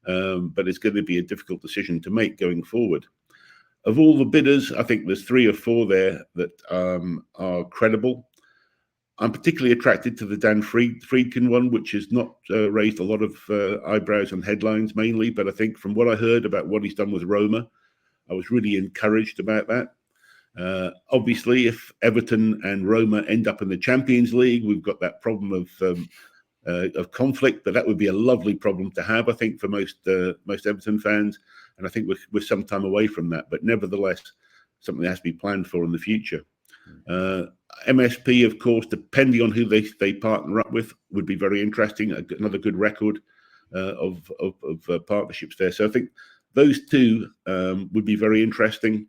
but it's going to be a difficult decision to make going forward. Of all the bidders, I think there's 3 or 4 there that are credible. I'm particularly attracted to the Dan Friedkin one, which has not raised a lot of eyebrows and headlines mainly, but I think from what I heard about what he's done with Roma, I was really encouraged about that. Obviously, if Everton and Roma end up in the Champions League, we've got that problem of conflict, but that would be a lovely problem to have, I think, for most Everton fans. And I think we're some time away from that, but nevertheless, something that has to be planned for in the future. MSP, of course, depending on who they partner up with, would be very interesting. Another good record of partnerships there. So I think those 2 would be very interesting.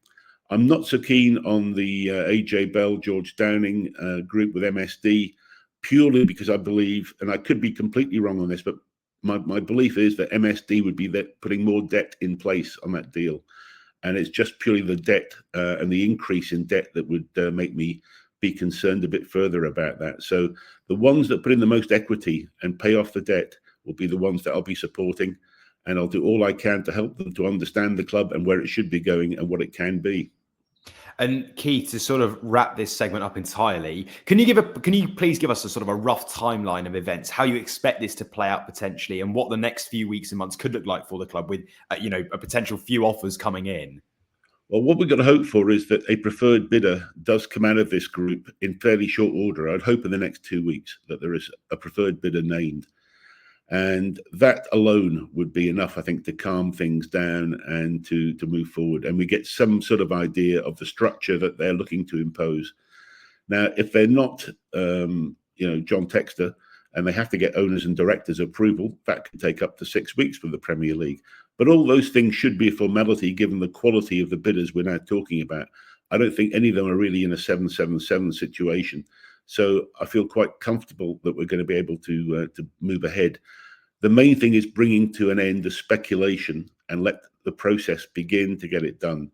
I'm not so keen on the AJ Bell, George Downing group with MSD, purely because I believe, and I could be completely wrong on this, but my belief is that MSD would be putting more debt in place on that deal. And it's just purely the debt and the increase in debt that would make me be concerned a bit further about that. So the ones that put in the most equity and pay off the debt will be the ones that I'll be supporting. And I'll do all I can to help them to understand the club and where it should be going and what it can be. And Keith, to sort of wrap this segment up entirely, can you please give us a sort of a rough timeline of events, how you expect this to play out potentially, and what the next few weeks and months could look like for the club with, a potential few offers coming in? Well, what we've got to hope for is that a preferred bidder does come out of this group in fairly short order. I'd hope in the next 2 weeks that there is a preferred bidder named. And that alone would be enough, I think, to calm things down and to move forward. And we get some sort of idea of the structure that they're looking to impose. Now, if they're not, John Textor, and they have to get owners and directors approval, that can take up to 6 weeks for the Premier League. But all those things should be a formality given the quality of the bidders we're now talking about. I don't think any of them are really in a 777 situation. So I feel quite comfortable that we're going to be able to move ahead. The main thing is bringing to an end the speculation and let the process begin to get it done.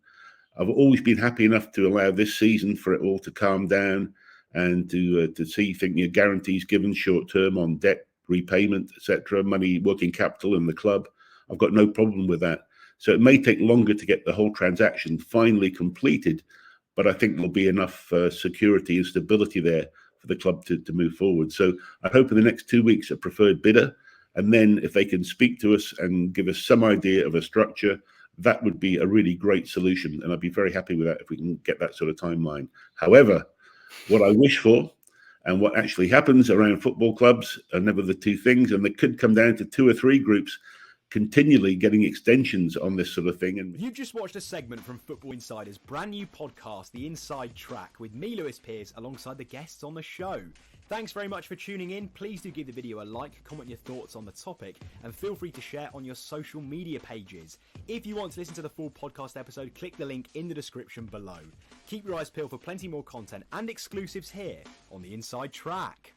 I've always been happy enough to allow this season for it all to calm down and to see guarantees given short term on debt repayment, etc., money, working capital in the club. I've got no problem with that. So it may take longer to get the whole transaction finally completed, but I think there'll be enough security and stability there for the club to move forward. So I hope in the next 2 weeks a preferred bidder, and then if they can speak to us and give us some idea of a structure, that would be a really great solution. And I'd be very happy with that if we can get that sort of timeline. However, what I wish for and what actually happens around football clubs are never the 2 things. And they could come down to 2 or 3 groups continually getting extensions on this sort of thing. And you've just watched a segment from Football Insider's brand new podcast, The Inside Track, with me, Lewis Pearce, alongside the guests on the show. Thanks very much for tuning in. Please do give the video a like, comment your thoughts on the topic, and feel free to share on your social media pages. If you want to listen to the full podcast episode, click the link in the description below. Keep your eyes peeled for plenty more content and exclusives here on The Inside Track.